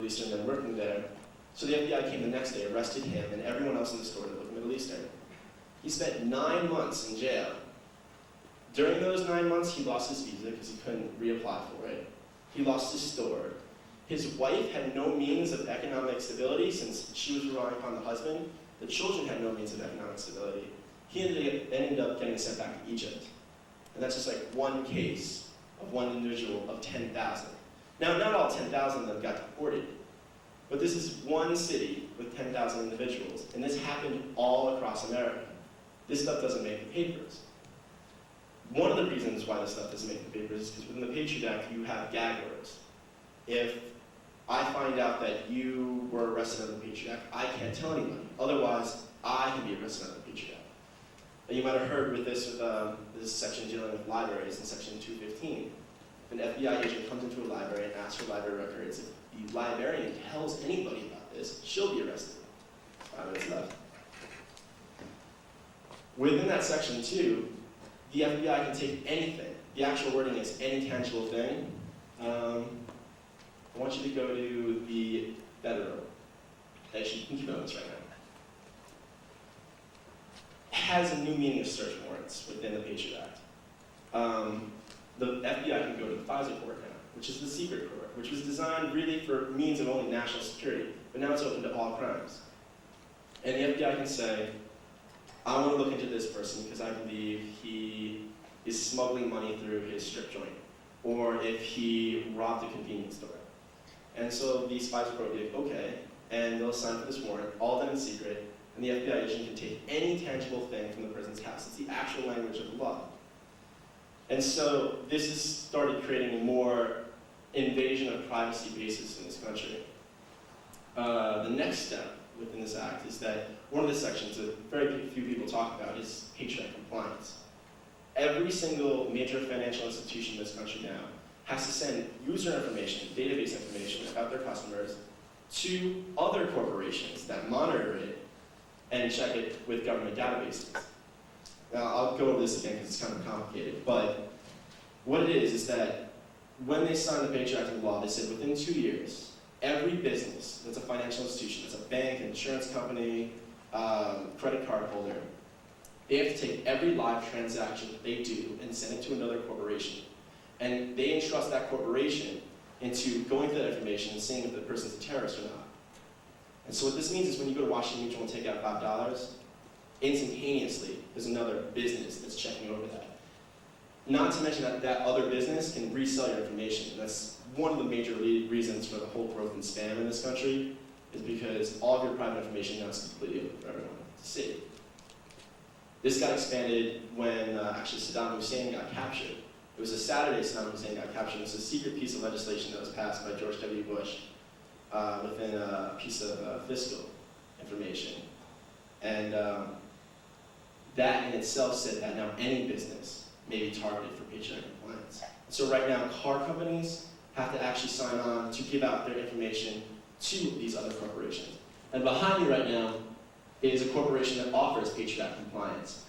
Eastern men working there. So the FBI came the next day, arrested him and everyone else in the store that looked Middle Eastern. He spent 9 months in jail. During those 9 months, he lost his visa because he couldn't reapply for it. He lost his store. His wife had no means of economic stability since she was relying upon the husband. The children had no means of economic stability. He ended up getting sent back to Egypt. And that's just like one case of one individual of 10,000. Now, not all 10,000 of them got deported, but this is one city with 10,000 individuals, and this happened all across America. This stuff doesn't make the papers. One of the reasons why this stuff doesn't make the papers is because within the Patriot Act, you have gag orders. If I find out that you were arrested under the Patriot Act, I can't tell anybody. Otherwise, I can be arrested under the Patriot Act. And you might have heard with this section dealing with libraries in section 215. If an FBI agent comes into a library and asks for library records, if the librarian tells anybody about this, she'll be arrested. 5 minutes left. Within that section too, the FBI can take anything. The actual wording is any tangible thing. I want you to go to the federal. Actually, you can keep on this right now. It has a new meaning of search warrants within the Patriot Act. The FBI can go to the FISA court now, which is the secret court, which was designed really for means of only national security, but now it's open to all crimes. And the FBI can say, I want to look into this person because I believe he is smuggling money through his strip joint, or if he robbed a convenience store. And so these spies will go, okay, and they'll sign for this warrant, all done in secret, and the FBI agent can take any tangible thing from the person's house. It's the actual language of the law. And so this has started creating a more invasion of privacy basis in this country. The next step within this act is that one of the sections that very few people talk about is Patriot Act compliance. Every single major financial institution in this country now has to send user information, database information about their customers to other corporations that monitor it and check it with government databases. Now, I'll go over this again because it's kind of complicated, but what it is that when they signed the Patriot Act into law, they said within 2 years, every business that's a financial institution, that's a bank, an insurance company, credit card holder, they have to take every live transaction that they do and send it to another corporation. And they entrust that corporation into going through that information and seeing if the person's a terrorist or not. And so what this means is when you go to Washington Mutual and take out $5, instantaneously there's another business that's checking over that. Not to mention that that other business can resell your information. That's one of the major reasons for the whole growth in spam in this country, is because all of your private information now is completely open for everyone to see. This got expanded when actually Saddam Hussein got captured. It was a Saturday Saddam Hussein got captured. It was a secret piece of legislation that was passed by George W. Bush within a piece of fiscal information. And that in itself said that now any business may be targeted for Patriot Act compliance. So right now, car companies have to actually sign on to give out their information to these other corporations. And behind me right now is a corporation that offers Patriot Act compliance.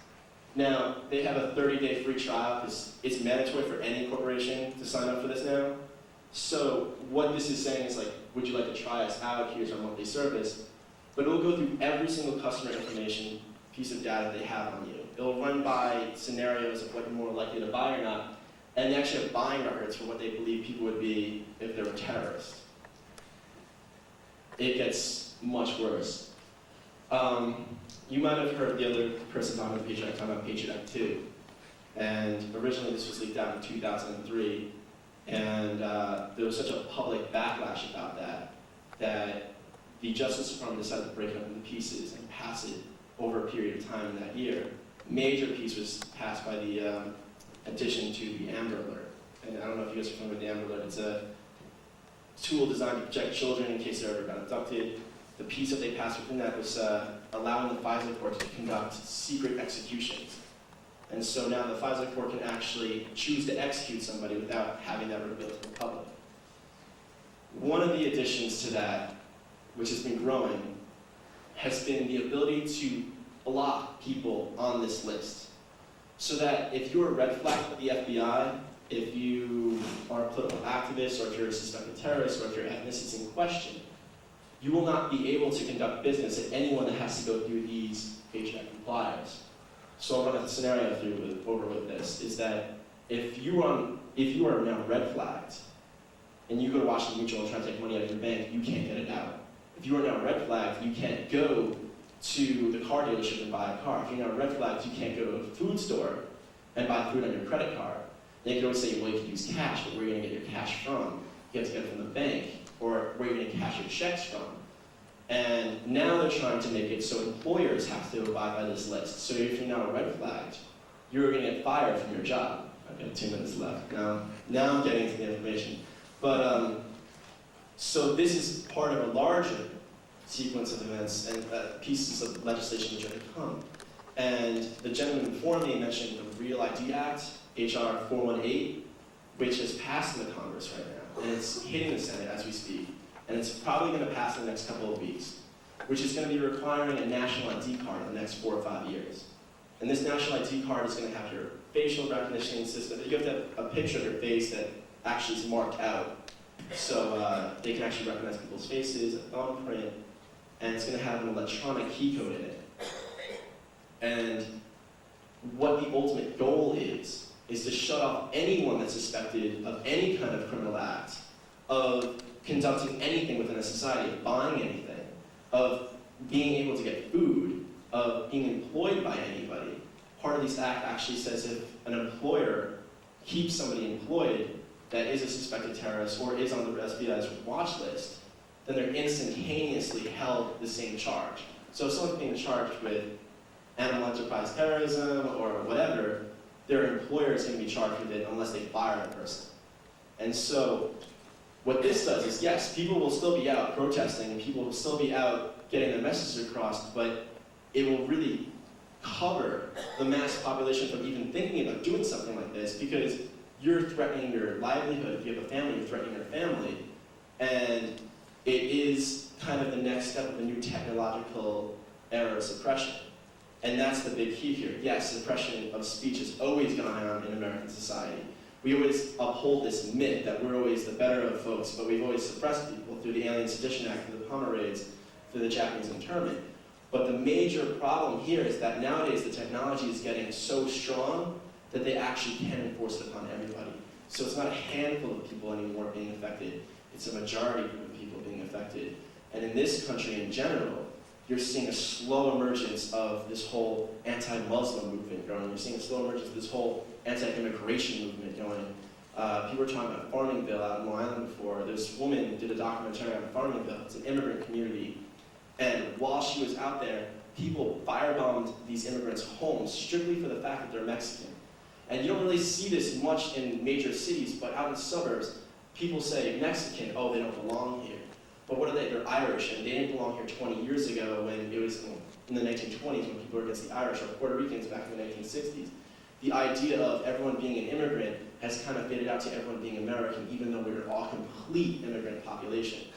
Now, they have a 30-day free trial because it's mandatory for any corporation to sign up for this now. So what this is saying is like, would you like to try us out? Here's our monthly service. But it'll go through every single customer information piece of data they have on you. It'll run by scenarios of what you're more likely to buy or not, and they actually have buying records for what they believe people would be if they were terrorists. It gets much worse. You might have heard the other person talking about Patriot Act, talking about Patriot Act 2. And originally this was leaked out in 2003, and there was such a public backlash about that the Justice Department decided to break it up into pieces and pass it over a period of time in that year. Major piece was passed by the addition to the Amber Alert. And I don't know if you guys are familiar with the Amber Alert. It's a tool designed to protect children in case they're ever got abducted. The piece that they passed within that was allowing the FISA court to conduct secret executions. And so now the FISA court can actually choose to execute somebody without having that revealed to the public. One of the additions to that, which has been growing, has been the ability to block people on this list. So that if you're a red flag for the FBI, if you are a political activist, or if you're a suspected terrorist, or if your ethnicity is in question, you will not be able to conduct business at anyone that has to go through these paycheck compliers. So I'll run a scenario over with this, is that if you are now red flagged, and you go to Washington Mutual and try to take money out of your bank, you can't get it out. If you are now red flagged, you can't go to the car dealership and buy a car. If you're now red flagged, you can't go to a food store and buy food on your credit card. They could always say, well, you can use cash, but where are you going to get your cash from? You have to get it from the bank, or where are you going to cash your checks from? And now they're trying to make it so employers have to abide by this list. So if you're now red flagged, you're going to get fired from your job. I've got 2 minutes left. Now I'm getting into the information. But so this is part of a larger sequence of events and pieces of legislation which are to come. And the gentleman before me mentioned the Real ID Act, HR 418, which has passed in the Congress right now, and it's hitting the Senate as we speak. And it's probably going to pass in the next couple of weeks, which is going to be requiring a national ID card in the next 4 or 5 years. And this national ID card is going to have your facial recognition system. You have to have a picture of your face that actually is marked out, so they can actually recognize people's faces, a thumbprint, and it's going to have an electronic key code in it. And what the ultimate goal is to shut off anyone that's suspected of any kind of criminal act, of conducting anything within a society, of buying anything, of being able to get food, of being employed by anybody. Part of this act actually says if an employer keeps somebody employed that is a suspected terrorist or is on the FBI's watch list, then they're instantaneously held the same charge. So if someone's being charged with animal enterprise terrorism or whatever, their employer is going to be charged with it unless they fire the person. And so what this does is, yes, people will still be out protesting, and people will still be out getting their messages across, but it will really cover the mass population from even thinking about doing something like this, because you're threatening your livelihood. If you have a family, you're threatening your family. And it is kind of the next step of a new technological era of suppression. And that's the big key here. Yes, suppression of speech has always gone on in American society. We always uphold this myth that we're always the better of folks, but we've always suppressed people through the Alien Sedition Act, through the Palmer raids, through the Japanese internment. But the major problem here is that nowadays the technology is getting so strong that they actually can enforce it upon everybody. So it's not a handful of people anymore being affected, it's a majority group of people being affected. And in this country in general, you're seeing a slow emergence of this whole anti-Muslim movement going. You're seeing a slow emergence of this whole anti-immigration movement going. People were talking about Farmingville out in Long Island before. This woman did a documentary on Farmingville. It's an immigrant community. And while she was out there, people firebombed these immigrants' homes strictly for the fact that they're Mexican. And you don't really see this much in major cities, but out in the suburbs, people say Mexican, oh, they don't belong here. But what are they? They're Irish, and they didn't belong here 20 years ago when it was in the 1920s when people were against the Irish, or Puerto Ricans back in the 1960s. The idea of everyone being an immigrant has kind of faded out to everyone being American, even though we're all complete immigrant population.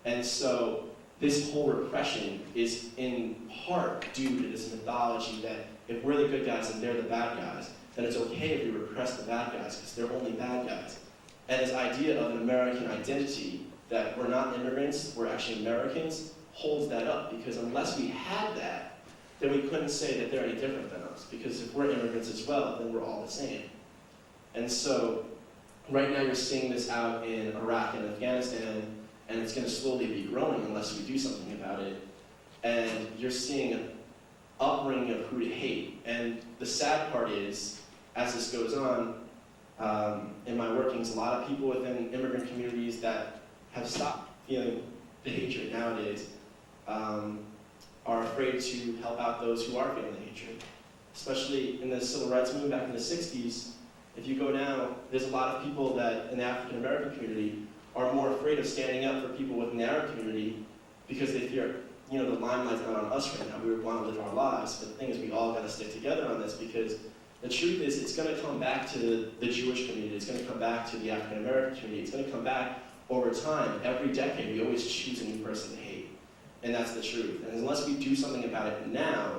And so this whole repression is in part due to this mythology that if we're the good guys and they're the bad guys, then it's okay if we repress the bad guys because they're only bad guys. And this idea of an American identity, that we're not immigrants, we're actually Americans, holds that up, because unless we had that, then we couldn't say that they're any different than us, because if we're immigrants as well, then we're all the same. And so right now you're seeing this out in Iraq and Afghanistan, and it's going to slowly be growing unless we do something about it. And you're seeing an upbringing of who to hate. And the sad part is, as this goes on, in my workings, a lot of people within immigrant communities that have stopped feeling the hatred nowadays are afraid to help out those who are feeling the hatred. Especially in the civil rights movement back in the 60s, if you go now, there's a lot of people that in the African American community are more afraid of standing up for people within the Arab community because they fear, the limelight's not on us right now. We want to live our lives. But the thing is, we all got to stick together on this, because the truth is, it's going to come back to the Jewish community. It's going to come back to the African American community. It's going to come back over time. Every decade, we always choose a new person to hate. And that's the truth. And unless we do something about it now,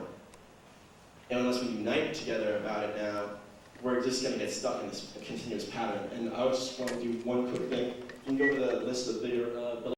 and unless we unite together about it now, we're just going to get stuck in this continuous pattern. And I just want to do one quick thing. You can go to the list of bigger